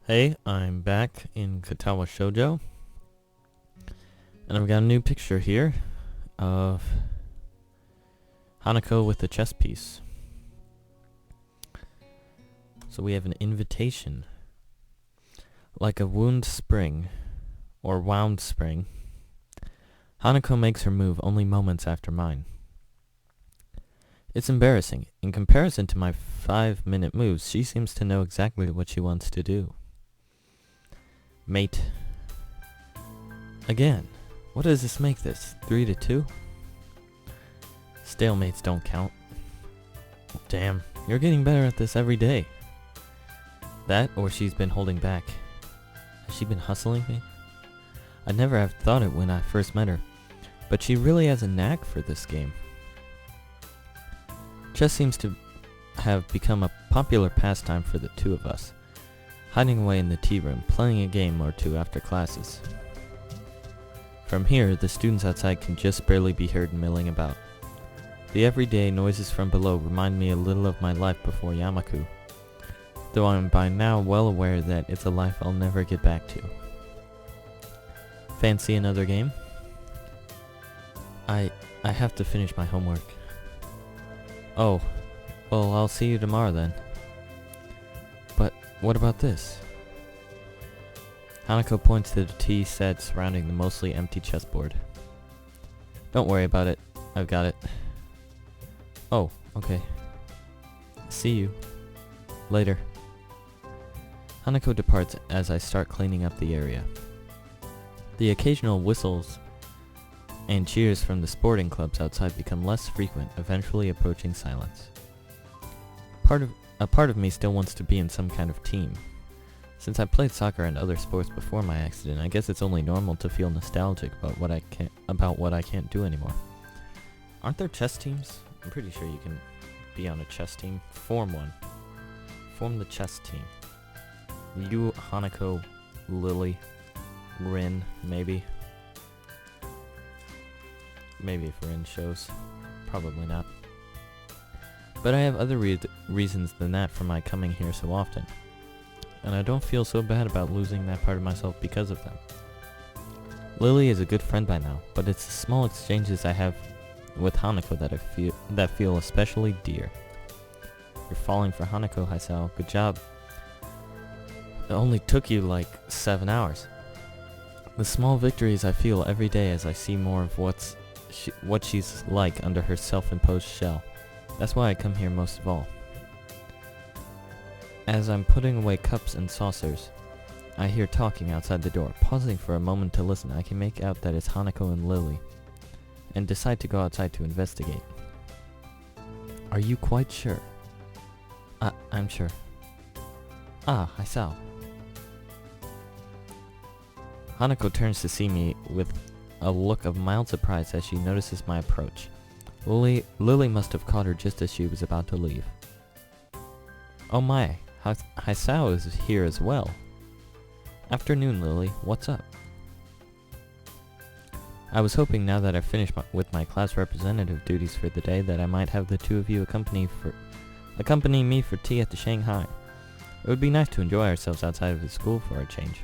Hey, I'm back in Katawa Shoujo, and I've got a new picture here of Hanako with the chess piece. So we have an invitation. Like a wound spring, or wound spring, Hanako makes her move only moments after mine. It's embarrassing. In comparison to my 5-minute moves, she seems to know exactly what she wants to do. Mate. Again. What does this make this? 3-2? Stalemates don't count. Damn, you're getting better at this every day. That, or she's been holding back. Has she been hustling me? I'd never have thought it when I first met her, but she really has a knack for this game. Chess seems to have become a popular pastime for the two of us, hiding away in the tea room, playing a game or two after classes. From here, the students outside can just barely be heard milling about. The everyday noises from below remind me a little of my life before Yamaku, though I am by now well aware that it's a life I'll never get back to. Fancy another game? I have to finish my homework. Oh, well, I'll see you tomorrow then. But what about this? Hanako points to the tea set surrounding the mostly empty chessboard. Don't worry about it. I've got it. Oh, okay. See you. Later. Hanako departs as I start cleaning up the area. The occasional whistles and cheers from the sporting clubs outside become less frequent, eventually approaching silence. A part of me still wants to be in some kind of team. Since I played soccer and other sports before my accident, I guess it's only normal to feel nostalgic about what I can't do anymore. Aren't there chess teams? I'm pretty sure you can be on a chess team. Form one. Form the chess team. You, Hanako, Lily, Rin, maybe. Maybe if Rin shows. Probably not. But I have other reasons than that for my coming here so often. And I don't feel so bad about losing that part of myself because of them. Lily is a good friend by now, but it's the small exchanges I have with Hanako that feel especially dear. You're falling for Hanako, Hisao. Good job. It only took you like 7 hours. The small victories I feel every day as I see more of what she's like under her self-imposed shell. That's why I come here most of all. As I'm putting away cups and saucers, I hear talking outside the door. Pausing for a moment to listen, I can make out that it's Hanako and Lily, and decide to go outside to investigate. Are you quite sure? I'm sure. Ah, Hisao. Hanako turns to see me with a look of mild surprise as she notices my approach. Lily must have caught her just as she was about to leave. Oh my, Hisao is here as well. Afternoon, Lily. What's up? I was hoping now that I've finished with my class representative duties for the day that I might have the two of you accompany me for tea at the Shanghai. It would be nice to enjoy ourselves outside of the school for a change.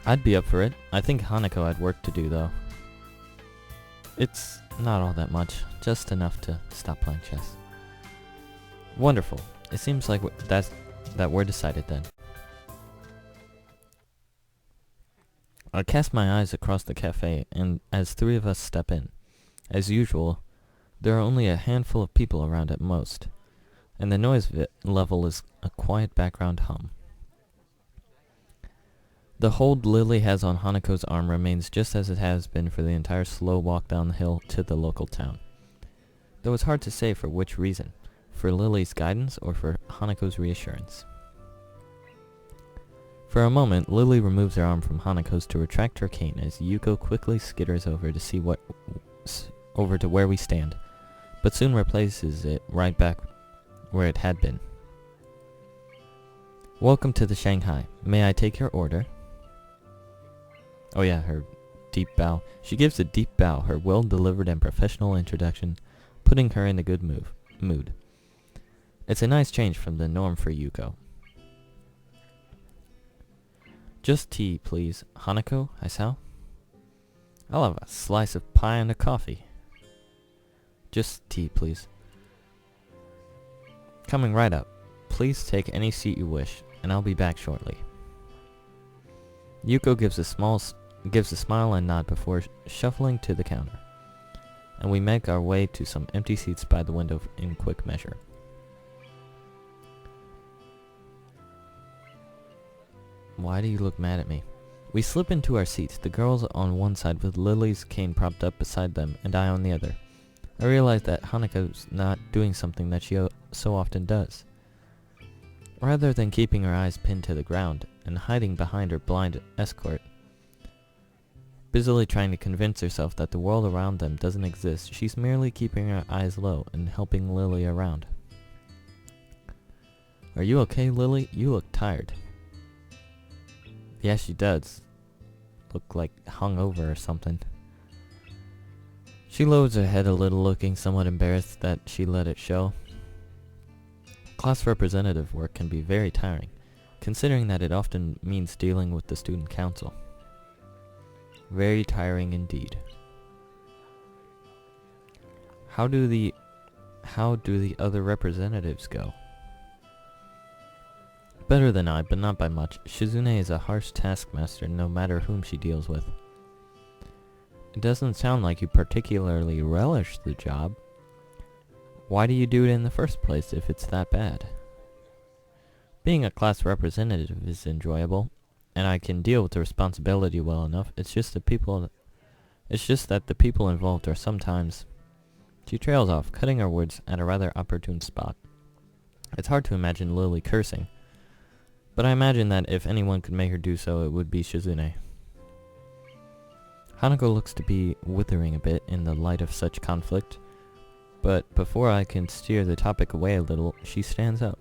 I'd be up for it. I think Hanako had work to do though. It's not all that much, just enough to stop playing chess. Wonderful. It seems like that we're decided then. I cast my eyes across the cafe, and as three of us step in, as usual, there are only a handful of people around at most, and the noise level is a quiet background hum. The hold Lily has on Hanako's arm remains just as it has been for the entire slow walk down the hill to the local town, though it's hard to say for which reason. For Lily's guidance or for Hanako's reassurance. For a moment, Lily removes her arm from Hanako's to retract her cane as Yuko quickly skitters over to where we stand, but soon replaces it right back where it had been. Welcome to the Shanghai. May I take your order? Oh yeah, her deep bow. She gives a deep bow, her well-delivered and professional introduction, putting her in a good mood. It's a nice change from the norm for Yuko. Just tea, please. Hanako, Hisao? I'll have a slice of pie and a coffee. Just tea, please. Coming right up. Please take any seat you wish, and I'll be back shortly. Yuko gives a smile and nod before shuffling to the counter, and we make our way to some empty seats by the window in quick measure. Why do you look mad at me? We slip into our seats, the girls on one side with Lily's cane propped up beside them, and I on the other. I realize that Hanako's not doing something that she so often does. Rather than keeping her eyes pinned to the ground and hiding behind her blind escort, busily trying to convince herself that the world around them doesn't exist, she's merely keeping her eyes low and helping Lily around. Are you okay, Lily? You look tired. Yeah, she does. Look like hungover or something. She lowers her head a little, looking somewhat embarrassed that she let it show. Class representative work can be very tiring, considering that it often means dealing with the student council. Very tiring indeed. How do the other representatives go? Better than I, but not by much. Shizune is a harsh taskmaster no matter whom she deals with. It doesn't sound like you particularly relish the job. Why do you do it in the first place if it's that bad? Being a class representative is enjoyable, and I can deal with the responsibility well enough. It's just that the people involved are sometimes... She trails off, cutting her words at a rather opportune spot. It's hard to imagine Lily cursing, but I imagine that if anyone could make her do so, it would be Shizune. Hanako looks to be withering a bit in the light of such conflict, but before I can steer the topic away a little, she stands up.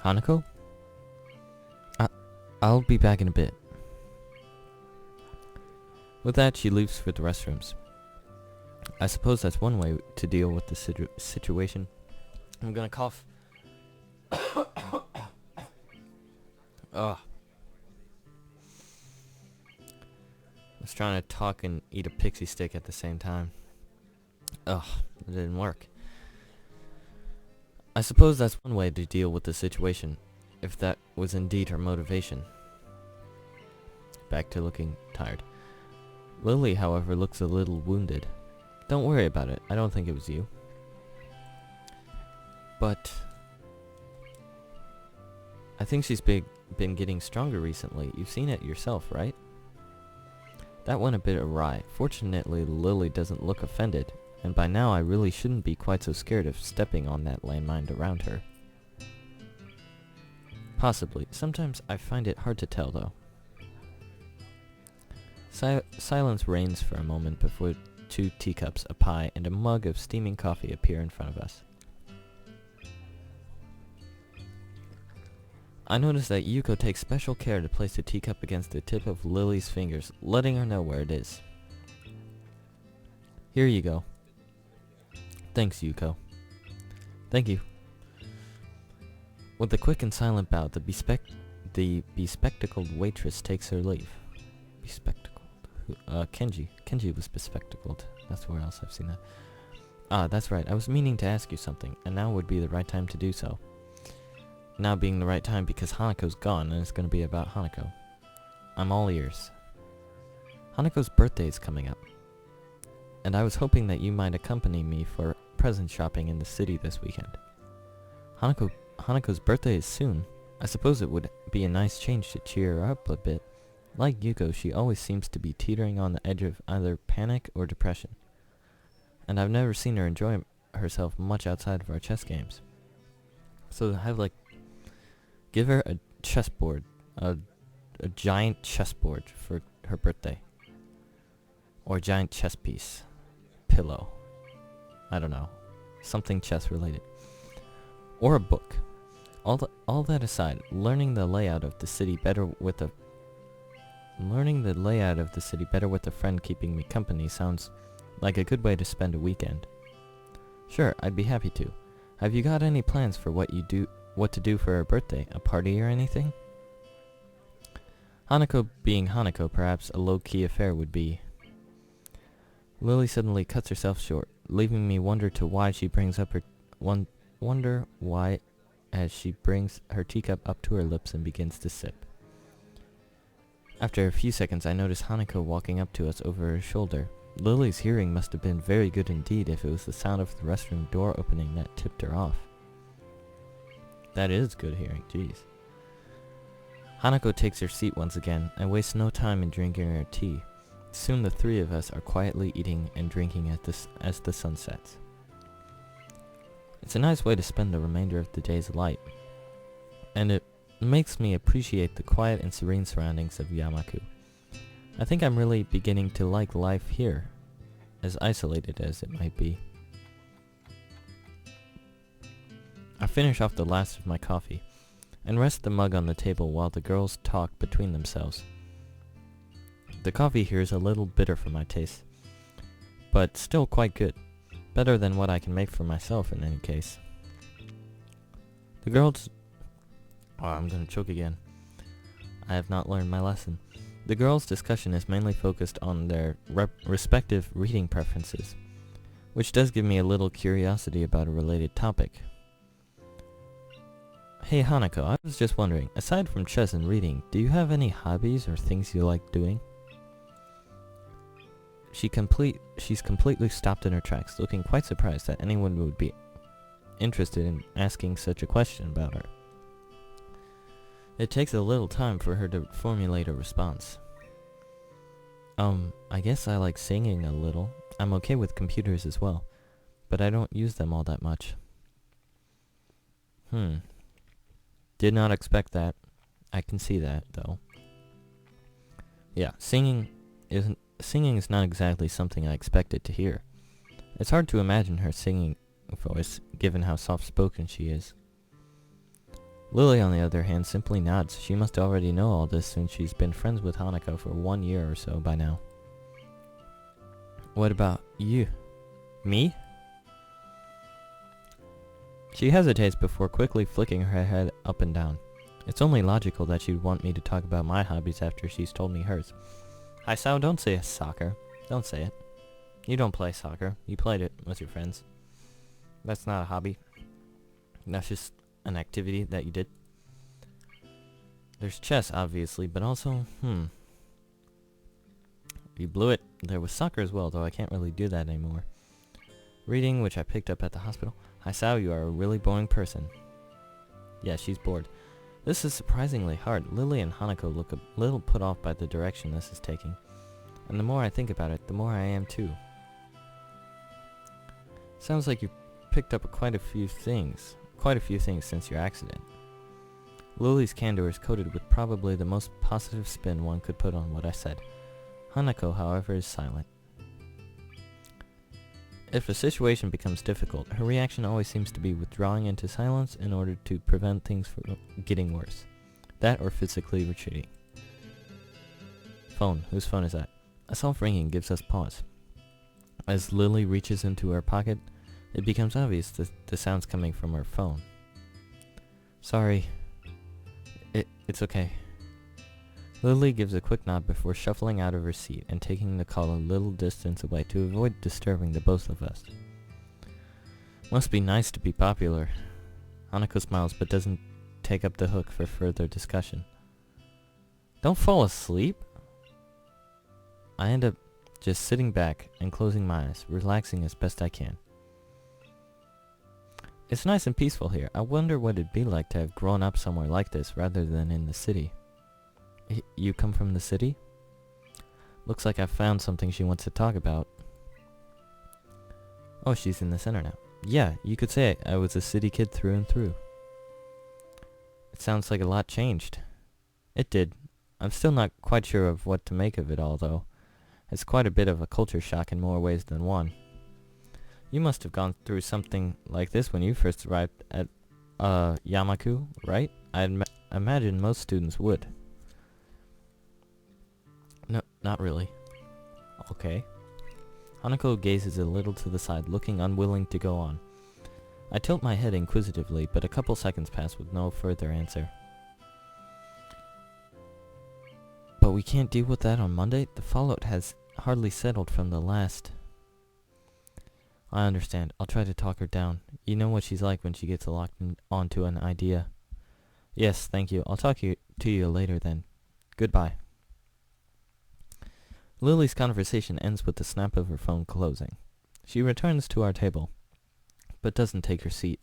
Hanako? I'll be back in a bit. With that, she leaves for the restrooms. I suppose that's one way to deal with the situation. I'm gonna cough. Ugh. I was trying to talk and eat a pixie stick at the same time. Ugh, it didn't work. I suppose that's one way to deal with the situation, if that was indeed her motivation. Back to looking tired. Lily, however, looks a little wounded. Don't worry about it. I don't think it was you. But I think she's been getting stronger recently. You've seen it yourself, right? That went a bit awry. Fortunately, Lily doesn't look offended, and by now I really shouldn't be quite so scared of stepping on that landmine around her. Possibly. Sometimes I find it hard to tell, though. Silence reigns for a moment before 2 teacups, a pie, and a mug of steaming coffee appear in front of us. I notice that Yuko takes special care to place the teacup against the tip of Lily's fingers, letting her know where it is. Here you go. Thanks, Yuko. Thank you. With a quick and silent bow, the bespectacled waitress takes her leave. Bespectacled? Kenji. Kenji was bespectacled. That's where else I've seen that. Ah, that's right. I was meaning to ask you something, and now would be the right time to do so. Now being the right time because Hanako's gone, and it's going to be about Hanako. I'm all ears. Hanako's birthday is coming up, and I was hoping that you might accompany me for present shopping in the city this weekend. Hanako's birthday is soon. I suppose it would be a nice change to cheer her up a bit. Like Yuko, she always seems to be teetering on the edge of either panic or depression, and I've never seen her enjoy herself much outside of our chess games. So give her a chessboard, a giant chessboard for her birthday. Or a giant chess piece. Pillow. I don't know. Something chess related. Or a book. All that aside, learning the layout of the city better with a friend keeping me company sounds like a good way to spend a weekend. Sure, I'd be happy to. Have you got any plans for what to do for her birthday? A party or anything? Hanako being Hanako, perhaps a low-key affair would be. Lily suddenly cuts herself short, leaving me wonder why as she brings her teacup up to her lips and begins to sip. After a few seconds, I notice Hanako walking up to us over her shoulder. Lily's hearing must have been very good indeed if it was the sound of the restroom door opening that tipped her off. That is good hearing, jeez. Hanako takes her seat once again and wastes no time in drinking her tea. Soon the three of us are quietly eating and drinking as the sun sets. It's a nice way to spend the remainder of the day's light, and it makes me appreciate the quiet and serene surroundings of Yamaku. I think I'm really beginning to like life here, as isolated as it might be. I finish off the last of my coffee, and rest the mug on the table while the girls talk between themselves. The coffee here is a little bitter for my taste, but still quite good. Better than what I can make for myself in any case. The girls... Oh, I'm gonna choke again. I have not learned my lesson. The girls' discussion is mainly focused on their respective reading preferences, which does give me a little curiosity about a related topic. Hey Hanako, I was just wondering, aside from chess and reading, do you have any hobbies or things you like doing? She's completely stopped in her tracks, looking quite surprised that anyone would be interested in asking such a question about her. It takes a little time for her to formulate a response. I guess I like singing a little. I'm okay with computers as well, but I don't use them all that much. Did not expect that. I can see that, though. Yeah, singing is not exactly something I expected to hear. It's hard to imagine her singing voice, given how soft-spoken she is. Lily, on the other hand, simply nods. She must already know all this since she's been friends with Hanako for 1 year or so by now. What about you? Me? She hesitates before quickly flicking her head up and down. It's only logical that she'd want me to talk about my hobbies after she's told me hers. Hisao, don't say soccer. Don't say it. You don't play soccer. You played it with your friends. That's not a hobby. That's just an activity that you did. There's chess, obviously, but also, You blew it. There was soccer as well, though I can't really do that anymore. Reading, which I picked up at the hospital. Hisao, you are a really boring person. Yeah, she's bored. This is surprisingly hard. Lily and Hanako look a little put off by the direction this is taking. And the more I think about it, the more I am too. Sounds like you've picked up quite a few things since your accident. Lily's candor is coated with probably the most positive spin one could put on what I said. Hanako, however, is silent. If a situation becomes difficult, her reaction always seems to be withdrawing into silence in order to prevent things from getting worse. That or physically retreating. Phone. Whose phone is that? A soft ringing gives us pause. As Lily reaches into her pocket, it becomes obvious that the sound's coming from her phone. Sorry. It's okay. Lily gives a quick nod before shuffling out of her seat and taking the call a little distance away to avoid disturbing the both of us. Must be nice to be popular. Hanako smiles but doesn't take up the hook for further discussion. Don't fall asleep? I end up just sitting back and closing my eyes, relaxing as best I can. It's nice and peaceful here. I wonder what it'd be like to have grown up somewhere like this rather than in the city. You come from the city? Looks like I've found something she wants to talk about. Oh, she's in the center now. Yeah, you could say I was a city kid through and through. It sounds like a lot changed. It did. I'm still not quite sure of what to make of it all, though. It's quite a bit of a culture shock in more ways than one. You must have gone through something like this when you first arrived at Yamaku, right? I imagine most students would. No, not really. Okay. Hanako gazes a little to the side, looking unwilling to go on. I tilt my head inquisitively, but a couple seconds pass with no further answer. we can't deal with that on Monday? The fallout has hardly settled from the last. I understand. I'll try to talk her down. You know what she's like when she gets locked onto an idea. Yes, thank you. I'll talk to you later then. Goodbye. Lily's conversation ends with the snap of her phone closing. She returns to our table, but doesn't take her seat.